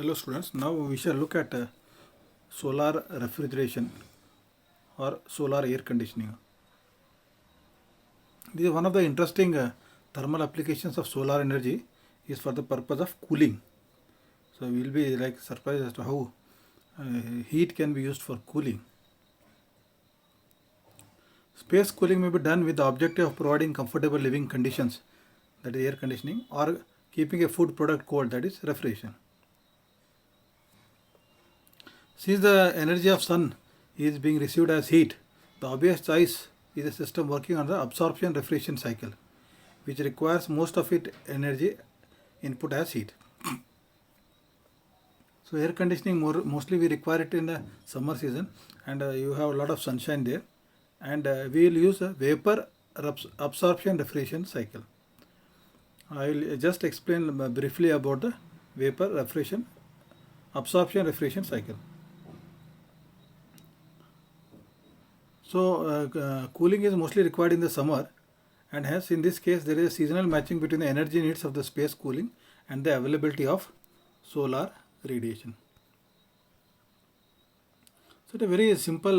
Hello students, now we shall look at solar refrigeration or solar air conditioning. This is one of the interesting thermal applications of solar energy is for the purpose of cooling. So we will be like surprised as to how heat can be used for cooling. Space cooling may be done with the objective of providing comfortable living conditions, that is air conditioning, or keeping a food product cold, that is refrigeration. Since the energy of sun is being received as heat, the obvious choice is a system working on the absorption refrigeration cycle, which requires most of its energy input as heat. So air conditioning mostly we require it in the summer season, and you have a lot of sunshine there, and we will use a vapor absorption refrigeration cycle. I will just explain briefly about the vapor absorption refrigeration cycle. So cooling is mostly required in the summer, and hence in this case there is a seasonal matching between the energy needs of the space cooling and the availability of solar radiation. So it's a very simple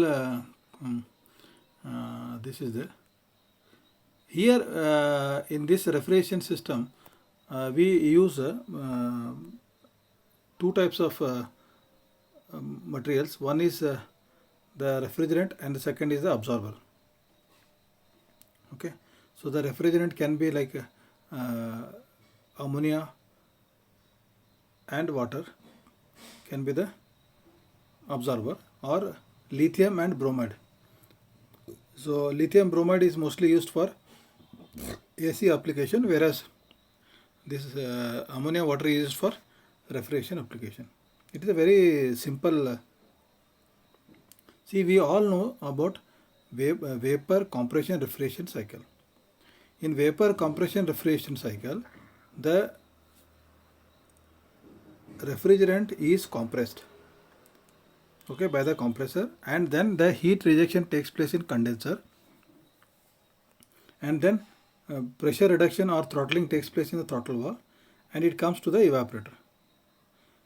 this is there. Here in this refrigeration system we use two types of materials. One is the refrigerant and the second is the absorber. Okay, so the refrigerant can be like ammonia and water can be the absorber, or lithium and bromide. So lithium bromide is mostly used for AC application, whereas this ammonia water is used for refrigeration application. It is a very simple see, we all know about vapor compression refrigeration cycle. In vapor compression refrigeration cycle, the refrigerant is compressed, okay, by the compressor, and then the heat rejection takes place in condenser, and then pressure reduction or throttling takes place in the throttle valve, and it comes to the evaporator.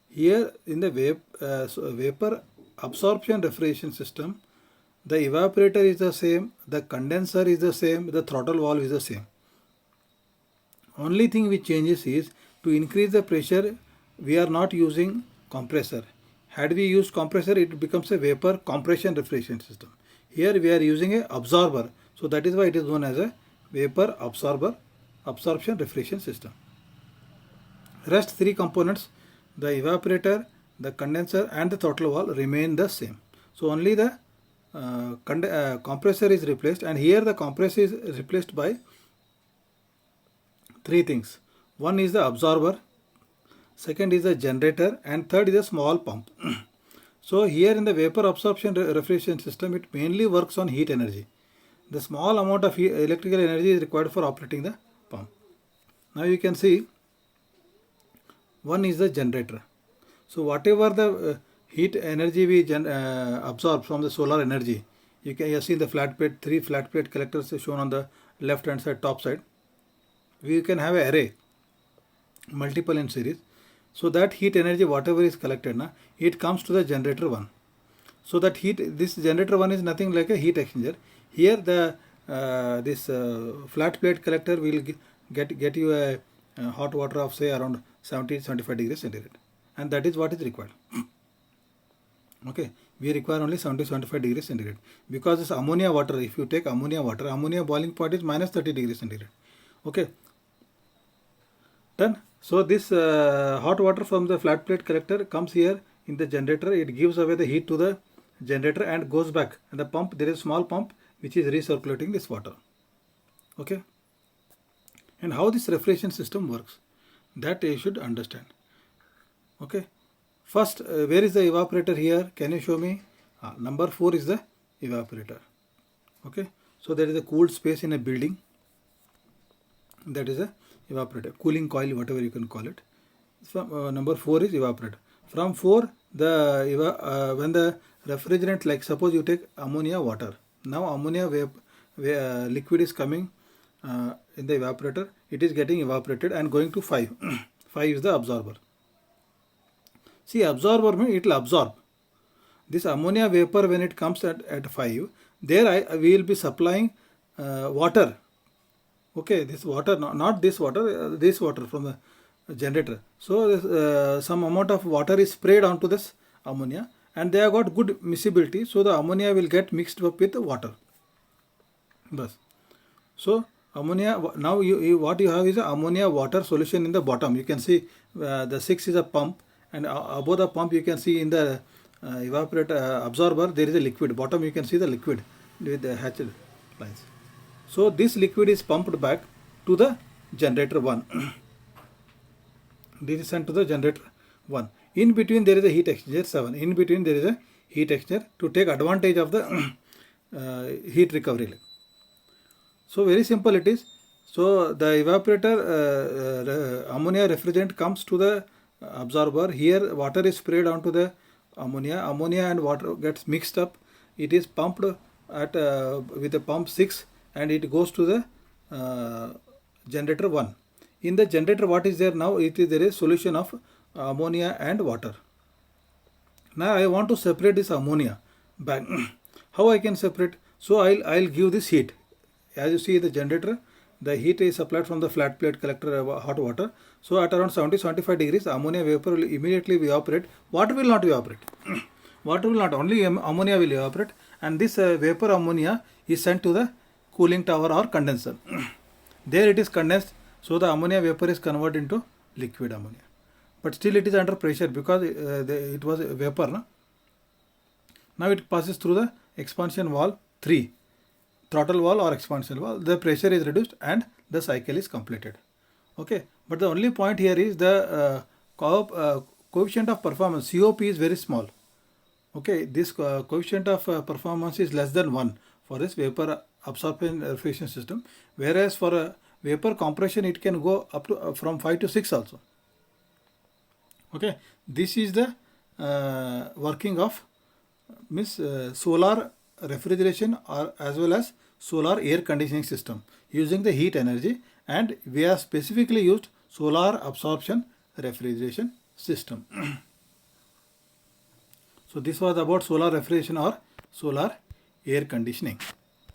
Here in the vapor absorption refrigeration system, the evaporator is the same, the condenser is the same, the throttle valve is the same. Only thing which changes is to increase the pressure we are not using compressor. Had we used compressor, it becomes a vapor compression refrigeration system. Here we are using a absorber, so that is why it is known as a vapor absorption refrigeration system. Rest three components, the evaporator, the condenser and the throttle valve, remain the same. So only the compressor is replaced, and here the compressor is replaced by three things. One is the absorber, second is the generator, and third is a small pump. So here in the vapor absorption refrigeration system, it mainly works on heat energy. The small amount of electrical energy is required for operating the pump. Now you can see one is the generator. So whatever the heat energy we absorb from the solar energy, you can see the flat plate, three flat plate collectors shown on the left hand side, top side. We can have an array, multiple in series. So that heat energy, whatever is collected, it comes to the generator 1. So that this generator 1 is nothing like a heat exchanger. Here the this flat plate collector will get you a hot water of say around 70-75 degrees centigrade, and that is what is required. Okay, we require only 70-75 degrees centigrade, because this ammonia water, if you take ammonia water, ammonia boiling point is minus 30 degrees centigrade. Okay, done. So this hot water from the flat plate collector comes here in the generator. It gives away the heat to the generator and goes back, and the pump, there is a small pump which is recirculating this water. Okay, and how this refrigeration system works, that you should understand. Okay, first where is the evaporator here? Can you show me? Number 4 is the evaporator. Okay, so there is a cooled space in a building, that is a evaporator, cooling coil, whatever you can call it. Number 4 is evaporator. From 4, the when the refrigerant, like suppose you take ammonia water, now ammonia liquid is coming in the evaporator, it is getting evaporated and going to 5. 5 is the absorber. See, absorber means it will absorb. This ammonia vapor, when it comes at 5, there we will be supplying water. Okay, this water, not this water from the generator. So some amount of water is sprayed onto this ammonia, and they have got good miscibility, so the ammonia will get mixed up with the water. Thus, so ammonia, now what you have is a ammonia water solution in the bottom. You can see the 6 is a pump, and above the pump you can see in the evaporator absorber there is a liquid. Bottom you can see the liquid with the hatched lines. So this liquid is pumped back to the generator 1. This is sent to the generator 1. In between there is a heat exchanger 7. In between there is a heat exchanger to take advantage of the heat recovery. So very simple it is. So the evaporator ammonia refrigerant comes to the absorber. Here water is sprayed onto the ammonia. Ammonia and water gets mixed up. It is pumped at with the pump 6, and it goes to the generator 1. In the generator, what is there now? There is solution of ammonia and water. Now I want to separate this ammonia back. How I can separate? So I'll give this heat. As you see the generator, the heat is supplied from the flat plate collector hot water. So at around 70-75 degrees, ammonia vapor will immediately evaporate. Water will not evaporate. Water will not, only ammonia will evaporate, and this vapor ammonia is sent to the cooling tower or condenser. There it is condensed, so the ammonia vapor is converted into liquid ammonia. But still it is under pressure because it was vapor. No? Now it passes through the expansion valve 3. Throttle valve or expansion valve, the pressure is reduced and the cycle is completed. Okay, but the only point here is the coefficient of performance, COP, is very small. Okay, this coefficient of performance is less than 1 for this vapor absorption refrigeration system, whereas for vapor compression it can go up to from 5 to 6 also. Okay, this is the working of solar refrigeration or as well as solar air conditioning system using the heat energy, and we have specifically used solar absorption refrigeration system. So this was about solar refrigeration or solar air conditioning.